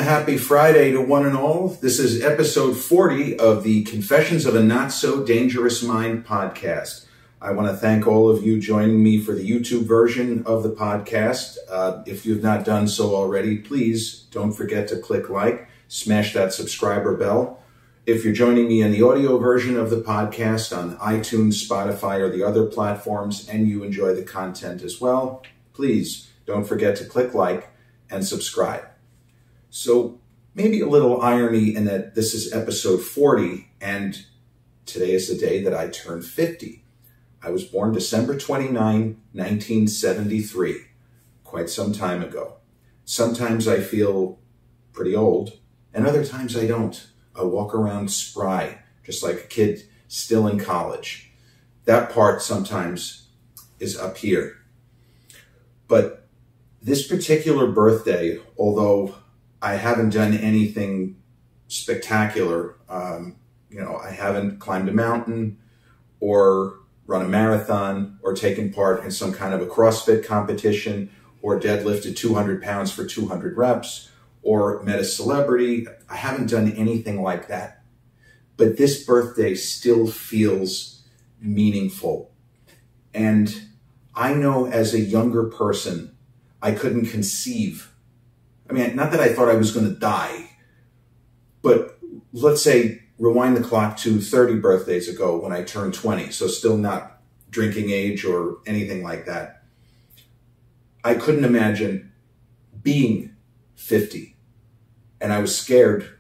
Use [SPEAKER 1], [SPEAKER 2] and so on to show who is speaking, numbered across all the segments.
[SPEAKER 1] happy Friday to one and all. This is episode 40 of the Confessions of a Not So Dangerous Mind podcast. I want to thank all of you joining me for the YouTube version of the podcast. If you've not done so already, please don't forget to click like, smash that subscriber bell. If you're joining me in the audio version of the podcast on iTunes, Spotify, or the other platforms, and you enjoy the content as well, please don't forget to click like and subscribe. So maybe a little irony in that this is episode 40 and today is the day that I turned 50. I was born December 29, 1973, quite some time ago. Sometimes I feel pretty old and other times I don't. I walk around spry, just like a kid still in college. That part sometimes is up here. But this particular birthday, although I haven't done anything spectacular. I haven't climbed a mountain or run a marathon or taken part in some kind of a CrossFit competition or deadlifted 200 pounds for 200 reps or met a celebrity. I haven't done anything like that. But this birthday still feels meaningful. And I know as a younger person, I couldn't conceive. Not that I thought I was going to die, but let's say rewind the clock to 30 birthdays ago when I turned 20, so still not drinking age or anything like that. I couldn't imagine being 50, and I was scared.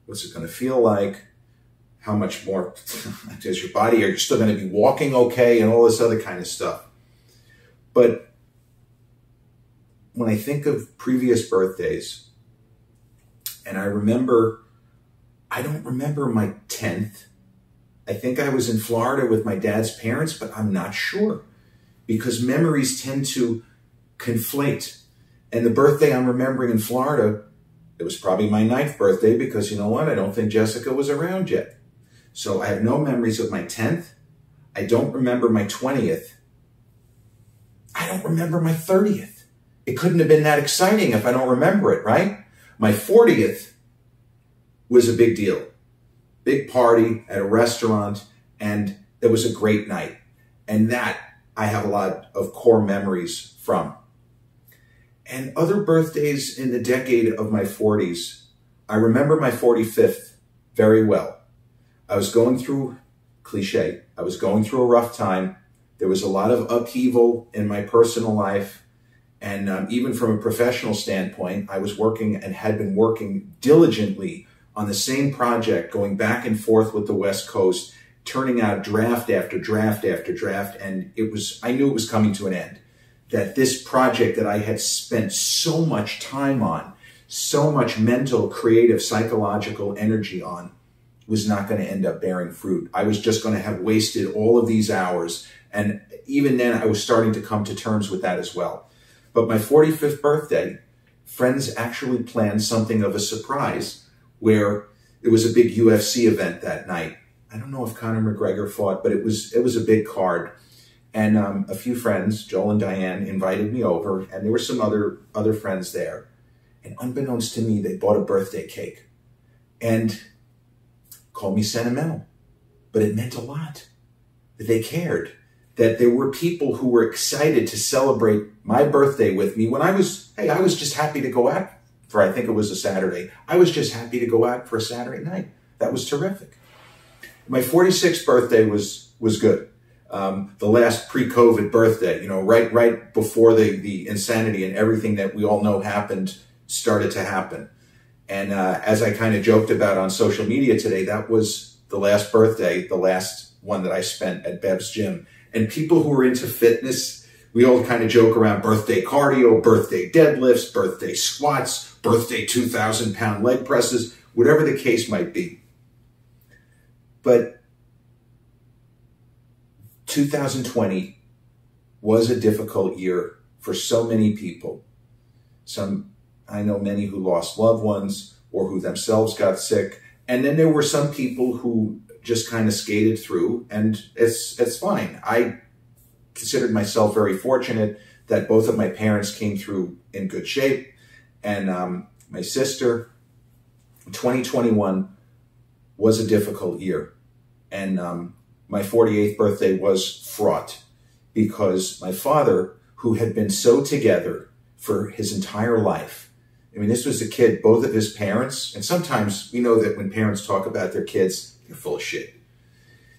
[SPEAKER 1] What's it going to feel like? How much more does your body? Are you still going to be walking okay? And all this other kind of stuff. But when I think of previous birthdays, and I don't remember my 10th. I think I was in Florida with my dad's parents, but I'm not sure because memories tend to conflate. And the birthday I'm remembering in Florida, it was probably my 9th birthday because you know what? I don't think Jessica was around yet. So I have no memories of my 10th. I don't remember my 20th. I don't remember my 30th. It couldn't have been that exciting if I don't remember it, right? My 40th was a big deal. Big party at a restaurant, and it was a great night. And that I have a lot of core memories from. And other birthdays in the decade of my 40s, I remember my 45th very well. I was going through, cliche, I was going through a rough time. There was a lot of upheaval in my personal life. And even from a professional standpoint, I was working and had been working diligently on the same project, going back and forth with the West Coast, turning out draft after draft after draft. And I knew it was coming to an end, that this project that I had spent so much time on, so much mental, creative, psychological energy on, was not going to end up bearing fruit. I was just going to have wasted all of these hours. And even then, I was starting to come to terms with that as well. But my 45th birthday, friends actually planned something of a surprise where it was a big UFC event that night. I don't know if Conor McGregor fought, but it was a big card. And a few friends, Joel and Diane, invited me over, and there were some other friends there. And unbeknownst to me, they bought a birthday cake and called me sentimental. But it meant a lot that they cared, that there were people who were excited to celebrate my birthday with me when I was just happy to go out for, I think it was a Saturday. I was just happy to go out for a Saturday night. That was terrific. My 46th birthday was good. The last pre-COVID birthday, right before the insanity and everything that we all know happened started to happen. And as I kind of joked about on social media today, that was the last birthday, the last one that I spent at Bev's gym. And people who are into fitness, we all kind of joke around birthday cardio, birthday deadlifts, birthday squats, birthday 2,000-pound leg presses, whatever the case might be. But 2020 was a difficult year for so many people. I know many who lost loved ones or who themselves got sick. And then there were some people who just kind of skated through, and it's fine. I considered myself very fortunate that both of my parents came through in good shape, and my sister, 2021 was a difficult year. And my 48th birthday was fraught because my father, who had been so together for his entire life, I mean, this was a kid, both of his parents, and sometimes we know that when parents talk about their kids, they're full of shit.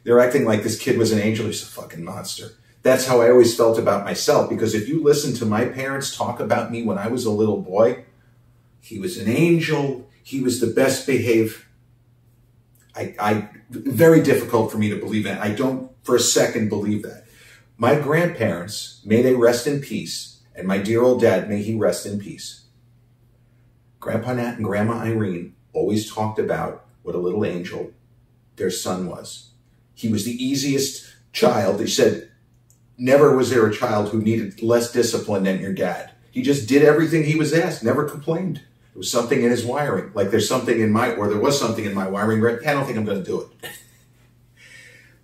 [SPEAKER 1] They're acting like this kid was an angel. He's a fucking monster. That's how I always felt about myself, because if you listen to my parents talk about me when I was a little boy, he was an angel. He was the best behaved. Very difficult for me to believe that. I don't for a second believe that. My grandparents, may they rest in peace, and my dear old dad, may he rest in peace. Grandpa Nat and Grandma Irene always talked about what a little angel their son was. He was the easiest child. They said, never was there a child who needed less discipline than your dad. He just did everything he was asked, never complained. There was something in his wiring. Like there was something in my wiring. I don't think I'm going to do it.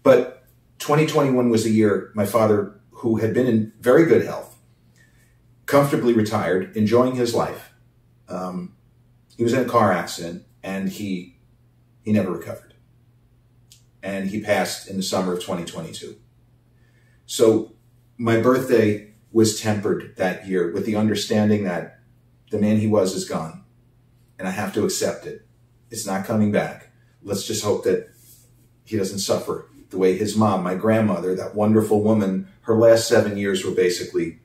[SPEAKER 1] But 2021 was a year my father, who had been in very good health, comfortably retired, enjoying his life. He was in a car accident and he never recovered. And he passed in the summer of 2022. So my birthday was tempered that year with the understanding that the man he was is gone. And I have to accept it. It's not coming back. Let's just hope that he doesn't suffer the way his mom, my grandmother, that wonderful woman, her last 7 years were basically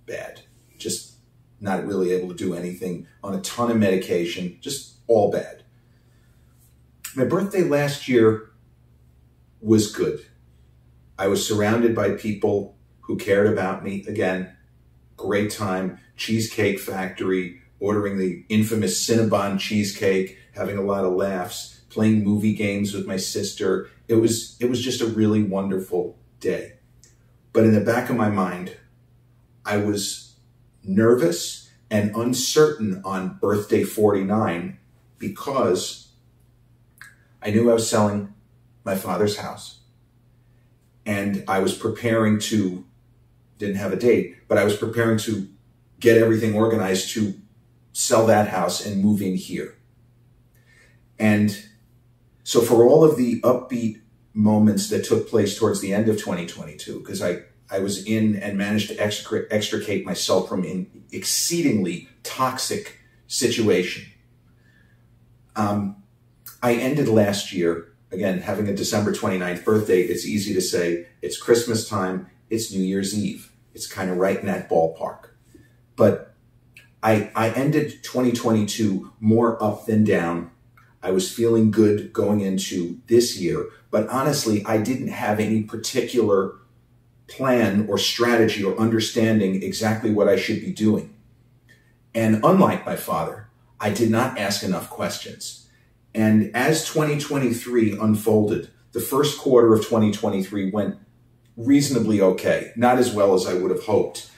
[SPEAKER 1] bad. Just not really able to do anything, on a ton of medication, just all bad. My birthday last year was good. I was surrounded by people who cared about me. Again, great time, Cheesecake Factory, ordering the infamous Cinnabon cheesecake, having a lot of laughs, playing movie games with my sister. It was just a really wonderful day. But in the back of my mind, I was nervous and uncertain on birthday 49 because I knew I was selling my father's house. And I was preparing to, didn't have a date, but I was preparing to get everything organized to sell that house and move in here. And so for all of the upbeat moments that took place towards the end of 2022, because I was in and managed to extricate myself from an exceedingly toxic situation. I ended last year, again, having a December 29th birthday. It's easy to say it's Christmas time, it's New Year's Eve. It's kind of right in that ballpark. But I ended 2022 more up than down. I was feeling good going into this year, but honestly, I didn't have any particular plan or strategy or understanding exactly what I should be doing. And unlike my father, I did not ask enough questions. And as 2023 unfolded, the first quarter of 2023 went reasonably okay, not as well as I would have hoped,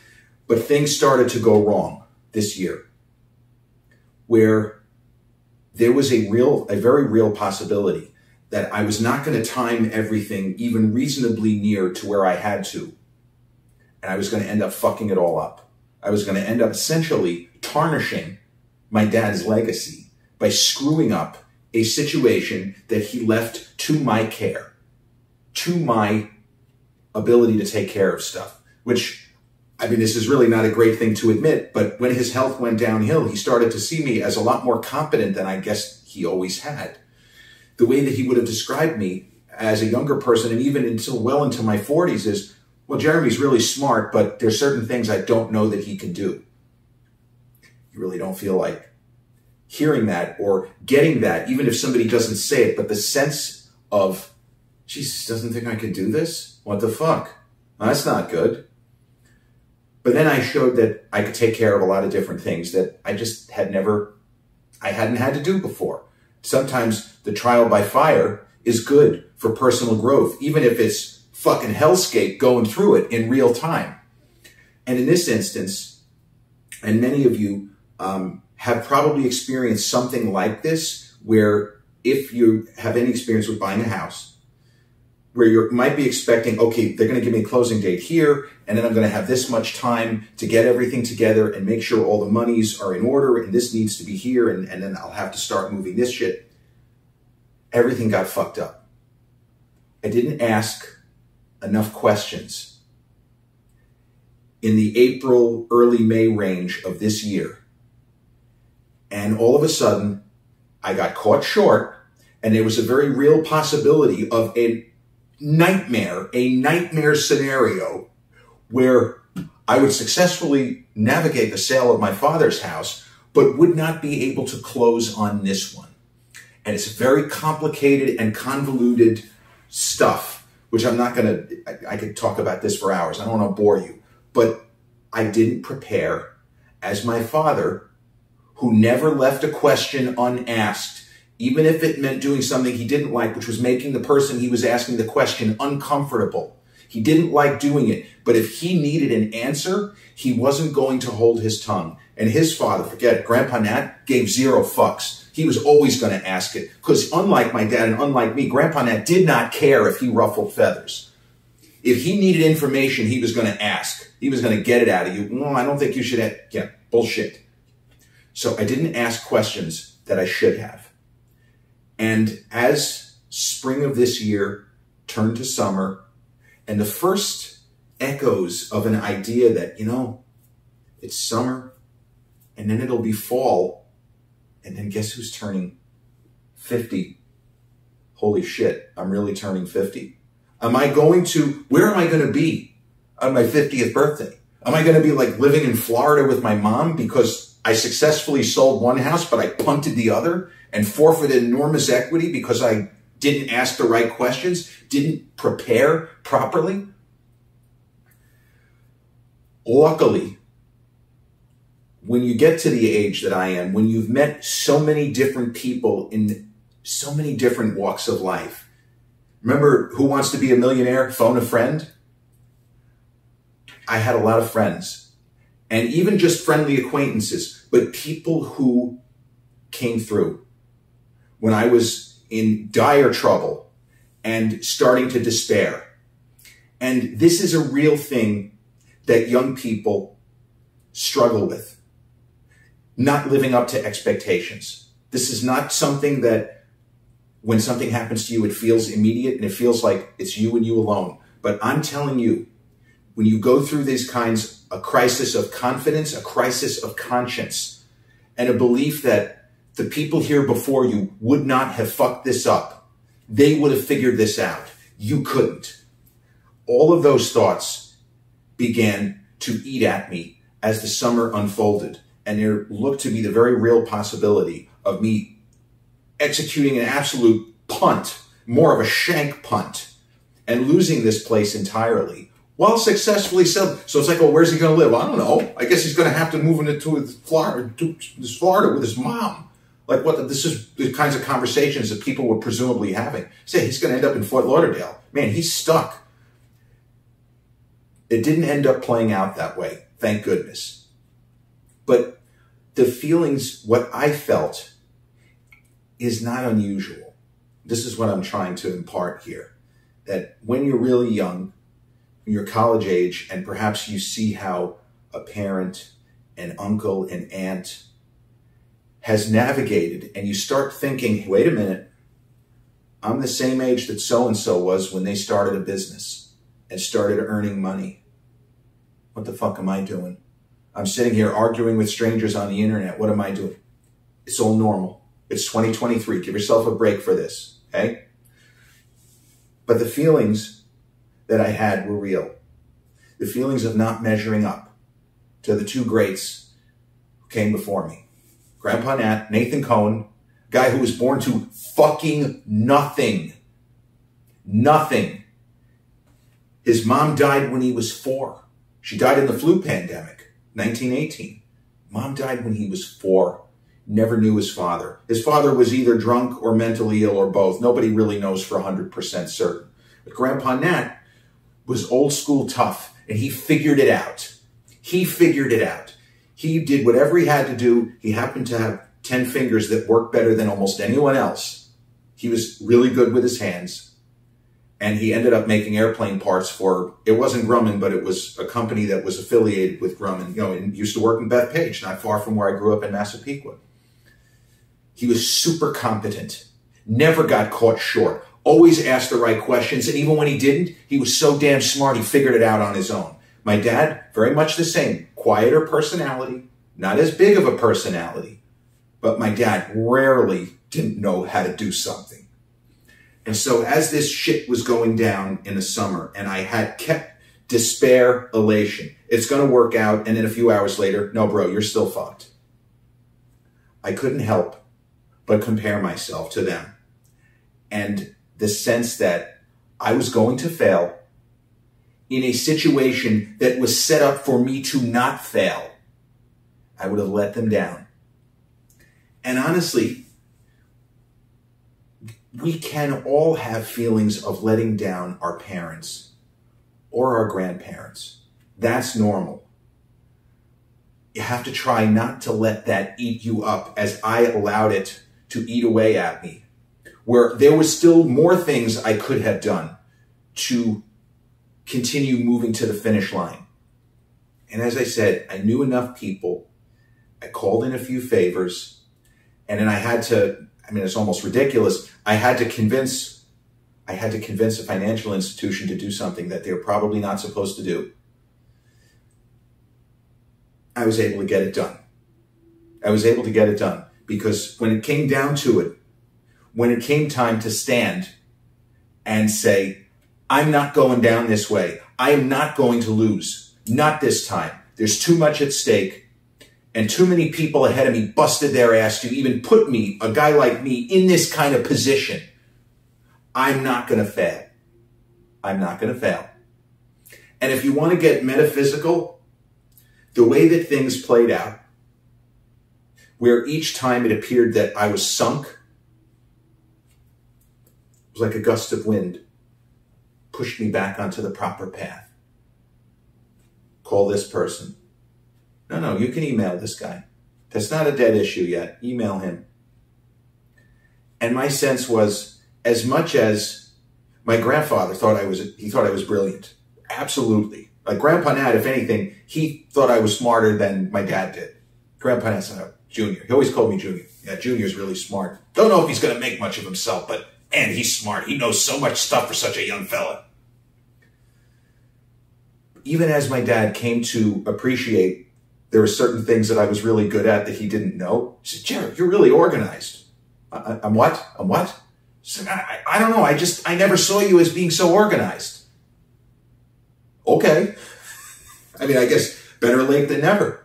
[SPEAKER 1] but things started to go wrong this year, where there was a very real possibility that I was not going to time everything even reasonably near to where I had to. And I was going to end up fucking it all up. I was going to end up essentially tarnishing my dad's legacy by screwing up a situation that he left to my care, to my ability to take care of stuff, which, I mean, this is really not a great thing to admit, but when his health went downhill, he started to see me as a lot more competent than I guess he always had. The way that he would have described me as a younger person, and even until well into my 40s, is, well, Jeremy's really smart, but there's certain things I don't know that he can do. You really don't feel like hearing that or getting that, even if somebody doesn't say it, but the sense of, Jesus, doesn't think I could do this? What the fuck? That's not good. But then I showed that I could take care of a lot of different things that I just hadn't had to do before. Sometimes the trial by fire is good for personal growth, even if it's fucking hellscape going through it in real time. And in this instance, and many of you have probably experienced something like this, where if you have any experience with buying a house, where you might be expecting, okay, they're going to give me a closing date here, and then I'm going to have this much time to get everything together and make sure all the monies are in order, and this needs to be here, and then I'll have to start moving this shit. Everything got fucked up. I didn't ask enough questions. In the April, early May range of this year, and all of a sudden, I got caught short, and there was a very real possibility of a nightmare scenario where I would successfully navigate the sale of my father's house, but would not be able to close on this one. And it's very complicated and convoluted stuff, which I'm not going to, I could talk about this for hours. I don't want to bore you, but I didn't prepare as my father, who never left a question unasked, even if it meant doing something he didn't like, which was making the person he was asking the question uncomfortable. He didn't like doing it, but if he needed an answer, he wasn't going to hold his tongue. And his father, forget it, Grandpa Nat gave zero fucks. He was always going to ask it, because unlike my dad and unlike me, Grandpa Nat did not care if he ruffled feathers. If he needed information, he was going to ask. He was going to get it out of you. No, I don't think you should. Yeah, bullshit. So I didn't ask questions that I should have. And as spring of this year turned to summer, and the first echoes of an idea that, you know, it's summer, and then it'll be fall, and then guess who's turning 50? Holy shit, I'm really turning 50. Where am I going to be on my 50th birthday? Am I going to be like living in Florida with my mom because I successfully sold one house, but I punted the other and forfeited enormous equity because I didn't ask the right questions, didn't prepare properly? Luckily, when you get to the age that I am, when you've met so many different people in so many different walks of life, remember Who Wants to Be a Millionaire? Phone a Friend? I had a lot of friends, and even just friendly acquaintances, but people who came through when I was in dire trouble and starting to despair. And this is a real thing that young people struggle with, not living up to expectations. This is not something that when something happens to you, it feels immediate and it feels like it's you and you alone. But I'm telling you, when you go through these kinds, a crisis of confidence, a crisis of conscience, and a belief that the people here before you would not have fucked this up, they would have figured this out. You couldn't. All of those thoughts began to eat at me as the summer unfolded, and there looked to be the very real possibility of me executing an absolute punt, more of a shank punt, and losing this place entirely, while successfully selling. So it's like, well, where's he going to live? I don't know. I guess he's going to have to move into Florida with his mom. Like, what? This is the kinds of conversations that people were presumably having. Say he's going to end up in Fort Lauderdale. Man, he's stuck. It didn't end up playing out that way, thank goodness. But the feelings, what I felt, is not unusual. This is what I'm trying to impart here. That when you're really young, when you're college age, and perhaps you see how a parent, an uncle, an aunt has navigated, and you start thinking, wait a minute, I'm the same age that so-and-so was when they started a business and started earning money. What the fuck am I doing? I'm sitting here arguing with strangers on the internet. What am I doing? It's all normal. It's 2023. Give yourself a break for this, okay? But the feelings that I had were real. The feelings of not measuring up to the two greats who came before me. Grandpa Nat, Nathan Cohen, guy who was born to fucking nothing. Nothing. His mom died when he was 4. She died in the flu pandemic, 1918. Mom died when he was 4. Never knew his father. His father was either drunk or mentally ill or both. Nobody really knows for 100% certain. But Grandpa Nat was old school tough, and he figured it out. He figured it out. He did whatever he had to do. He happened to have 10 fingers that worked better than almost anyone else. He was really good with his hands. And he ended up making airplane parts for, it wasn't Grumman, but it was a company that was affiliated with Grumman, and used to work in Bethpage, not far from where I grew up in Massapequa. He was super competent, never got caught short, always asked the right questions. And even when he didn't, he was so damn smart, he figured it out on his own. My dad, very much the same, quieter personality, not as big of a personality, but my dad rarely didn't know how to do something. And so as this shit was going down in the summer, and I had kept despair, elation, it's going to work out, and then a few hours later, no, bro, you're still fucked. I couldn't help but compare myself to them. And the sense that I was going to fail in a situation that was set up for me to not fail, I would have let them down. And honestly, we can all have feelings of letting down our parents or our grandparents. That's normal. You have to try not to let that eat you up, as I allowed it to eat away at me, where there was still more things I could have done to continue moving to the finish line. And as I said, I knew enough people. I called in a few favors, and then I had to, it's almost ridiculous. I had to convince a financial institution to do something that they're probably not supposed to do. I was able to get it done. I was able to get it done because when it came down to it, when it came time to stand and say, I'm not going down this way. I am not going to lose. Not this time. There's too much at stake. And too many people ahead of me busted their ass to even put me, a guy like me, in this kind of position. I'm not going to fail. I'm not going to fail. And if you want to get metaphysical, the way that things played out, where each time it appeared that I was sunk, it was like a gust of wind, pushed me back onto the proper path. Call this person. No, you can email this guy. That's not a dead issue yet. Email him. And my sense was, as much as my grandfather thought I was brilliant. Absolutely. Like Grandpa Nat, if anything, he thought I was smarter than my dad did. Grandpa Nat said, Junior. He always called me Junior. Yeah, Junior's really smart. Don't know if he's going to make much of himself, but man, he's smart. He knows so much stuff for such a young fella. Even as my dad came to appreciate there were certain things that I was really good at that he didn't know, he said, Jared, you're really organized. I'm what? I'm what? I said, I don't know. I never saw you as being so organized. Okay. I guess better late than never.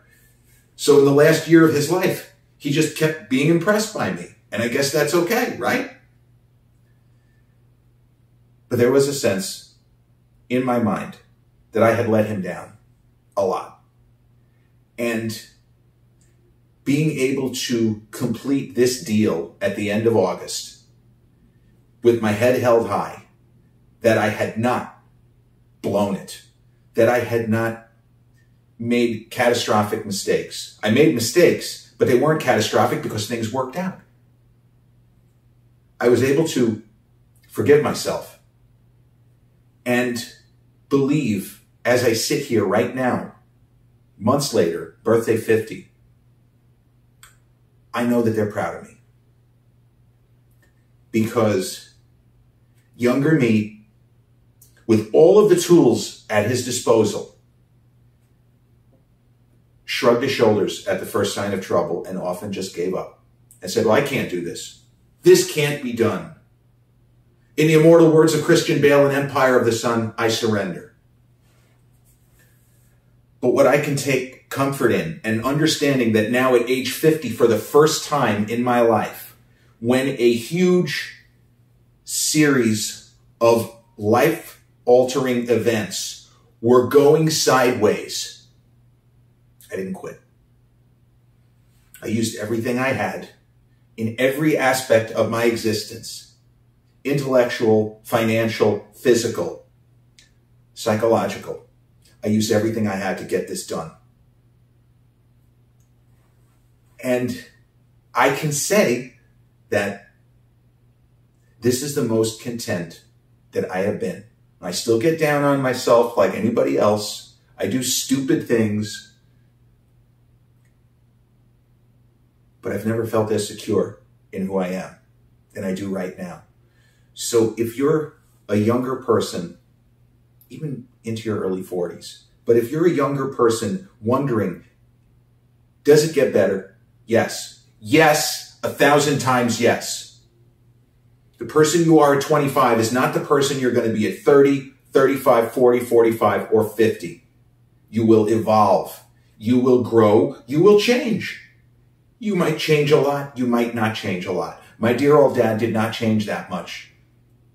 [SPEAKER 1] So in the last year of his life, he just kept being impressed by me. And I guess that's okay, right? But there was a sense in my mind that I had let him down a lot. And being able to complete this deal at the end of August with my head held high, that I had not blown it, that I had not made catastrophic mistakes. I made mistakes, but they weren't catastrophic because things worked out. I was able to forgive myself and believe, as I sit here right now, months later, birthday 50, I know that they're proud of me. Because younger me, with all of the tools at his disposal, shrugged his shoulders at the first sign of trouble and often just gave up and said, well, I can't do this. This can't be done. In the immortal words of Christian Bale in Empire of the Sun, I surrender. But what I can take comfort in and understanding that now at age 50, for the first time in my life, when a huge series of life-altering events were going sideways, I didn't quit. I used everything I had in every aspect of my existence, intellectual, financial, physical, psychological. I used everything I had to get this done. And I can say that this is the most content that I have been. I still get down on myself like anybody else. I do stupid things. But I've never felt as secure in who I am than I do right now. So if you're a younger person, even into your early 40s, but if you're a younger person wondering, does it get better? Yes. Yes, 1,000 times yes. The person you are at 25 is not the person you're going to be at 30, 35, 40, 45, or 50. You will evolve. You will grow. You will change. You might change a lot. You might not change a lot. My dear old dad did not change that much.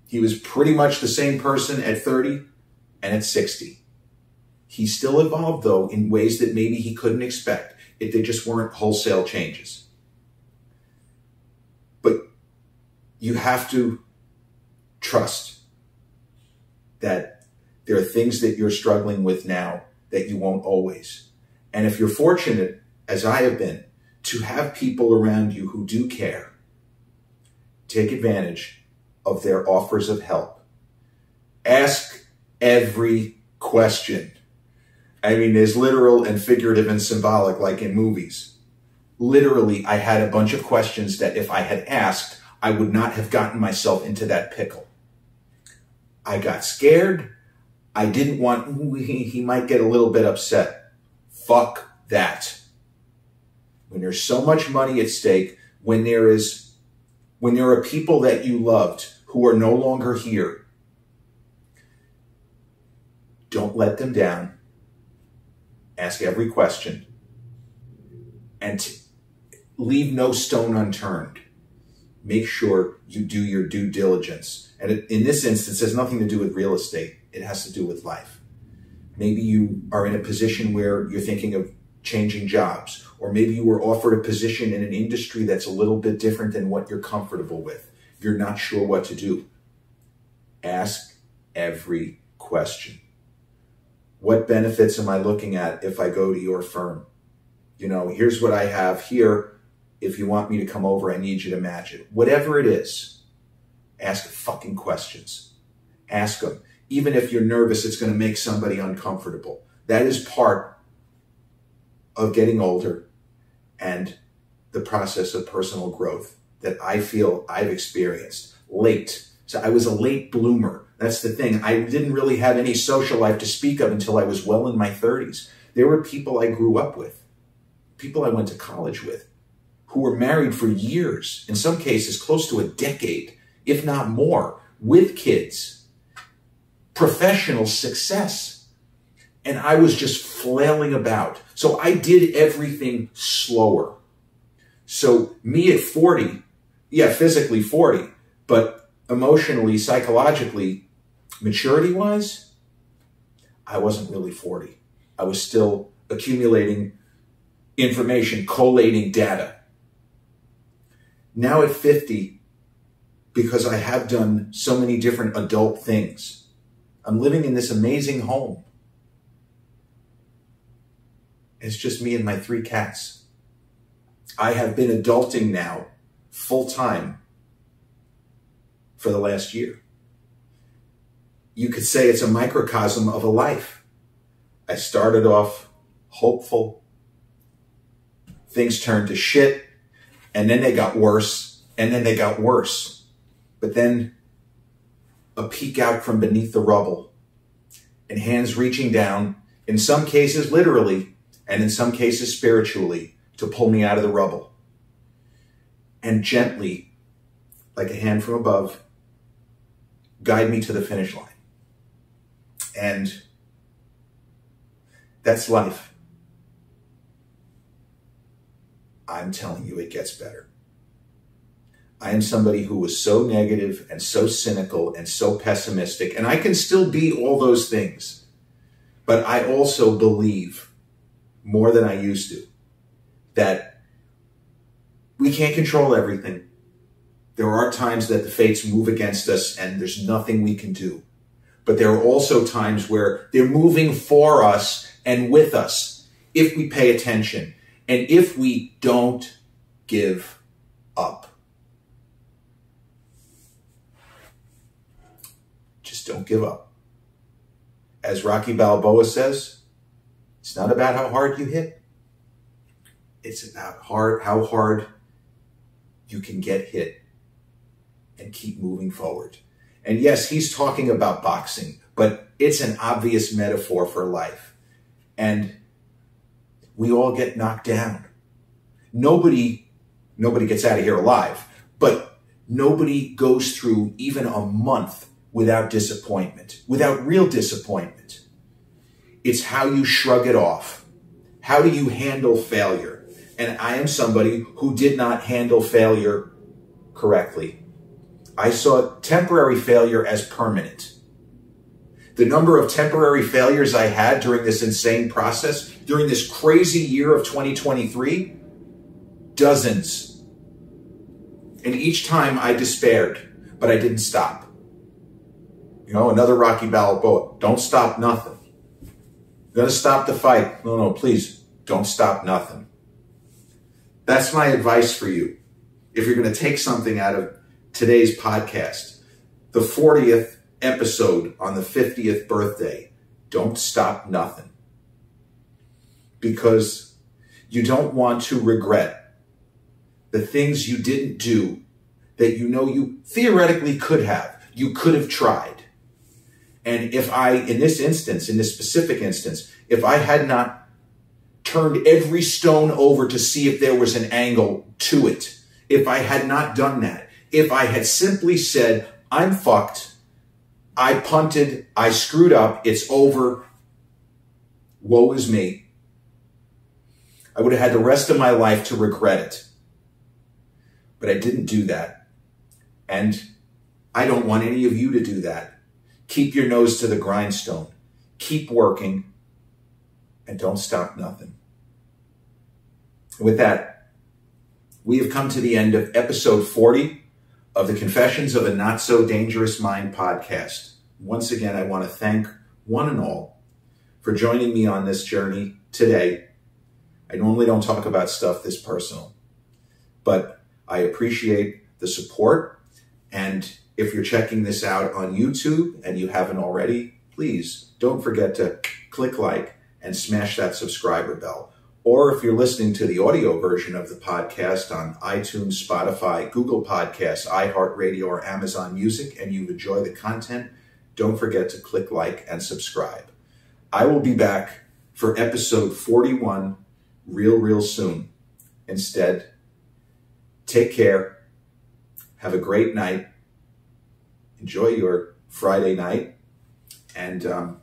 [SPEAKER 1] He was pretty much the same person at 30 and at 60. He still evolved, though, in ways that maybe he couldn't expect if they just weren't wholesale changes. But you have to trust that there are things that you're struggling with now that you won't always. And if you're fortunate, as I have been, to have people around you who do care, take advantage of their offers of help. Ask every question. I mean, there's literal and figurative and symbolic, like in movies. Literally, I had a bunch of questions that if I had asked, I would not have gotten myself into that pickle. I got scared. I didn't want, he might get a little bit upset. Fuck that. When there's so much money at stake, when there are people that you loved who are no longer here, don't let them down. Ask every question and leave no stone unturned. Make sure you do your due diligence. And in this instance, it has nothing to do with real estate. It has to do with life. Maybe you are in a position where you're thinking of changing jobs, or maybe you were offered a position in an industry that's a little bit different than what you're comfortable with. You're not sure what to do. Ask every question. What benefits am I looking at if I go to your firm? You know, here's what I have here. If you want me to come over, I need you to match it. Whatever it is, ask fucking questions. Ask them. Even if you're nervous, it's going to make somebody uncomfortable. That is part of getting older and the process of personal growth that I feel I've experienced late. So I was a late bloomer. That's the thing. I didn't really have any social life to speak of until I was well in my 30s. There were people I grew up with, people I went to college with, who were married for years, in some cases close to a decade, if not more, with kids, professional success. And I was just flailing about. So I did everything slower. So me at 40, yeah, physically 40, but emotionally, psychologically, maturity-wise, I wasn't really 40. I was still accumulating information, collating data. Now at 50, because I have done so many different adult things, I'm living in this amazing home. It's just me and my 3 cats. I have been adulting now full-time for the last year. You could say it's a microcosm of a life. I started off hopeful. Things turned to shit, and then they got worse, and then they got worse. But then a peek out from beneath the rubble, and hands reaching down, in some cases literally, and in some cases spiritually, to pull me out of the rubble. And gently, like a hand from above, guide me to the finish line. And that's life. I'm telling you, it gets better. I am somebody who was so negative and so cynical and so pessimistic, and I can still be all those things. But I also believe, more than I used to, that we can't control everything. There are times that the fates move against us and there's nothing we can do. But there are also times where they're moving for us and with us if we pay attention and if we don't give up. Just don't give up. As Rocky Balboa says, it's not about how hard you hit. It's about how hard you can get hit and keep moving forward. And yes, he's talking about boxing, but it's an obvious metaphor for life. And we all get knocked down. Nobody gets out of here alive, but nobody goes through even a month without disappointment, without real disappointment. It's how you shrug it off. How do you handle failure? And I am somebody who did not handle failure correctly. I saw temporary failure as permanent. The number of temporary failures I had during this insane process, during this crazy year of 2023, dozens. And each time I despaired, but I didn't stop. You know, another Rocky Balboa, don't stop nothing. You're going to stop the fight. No, please, don't stop nothing. That's my advice for you. If you're going to take something out of today's podcast, the 40th episode on the 50th birthday, don't stop nothing. Because you don't want to regret the things you didn't do that you know you theoretically could have. You could have tried. And if in this specific instance, if I had not turned every stone over to see if there was an angle to it, if I had not done that, if I had simply said, I'm fucked, I punted, I screwed up, it's over, woe is me, I would have had the rest of my life to regret it. But I didn't do that. And I don't want any of you to do that. Keep your nose to the grindstone. Keep working. And don't stop nothing. With that, we have come to the end of episode 40 of the Confessions of a Not So Dangerous Mind podcast. Once again, I want to thank one and all for joining me on this journey today. I normally don't talk about stuff this personal, but I appreciate the support. And if you're checking this out on YouTube and you haven't already, please don't forget to click like and smash that subscriber bell. Or if you're listening to the audio version of the podcast on iTunes, Spotify, Google Podcasts, iHeartRadio, or Amazon Music, and you enjoy the content, don't forget to click like and subscribe. I will be back for episode 41 real soon. Instead, take care. Have a great night. Enjoy your Friday night. And I'm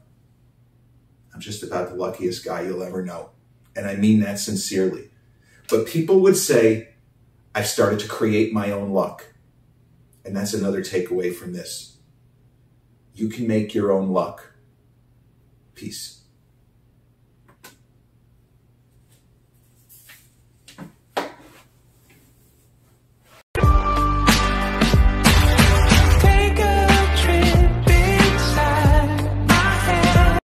[SPEAKER 1] just about the luckiest guy you'll ever know. And I mean that sincerely. But people would say, I've started to create my own luck. And that's another takeaway from this. You can make your own luck. Peace.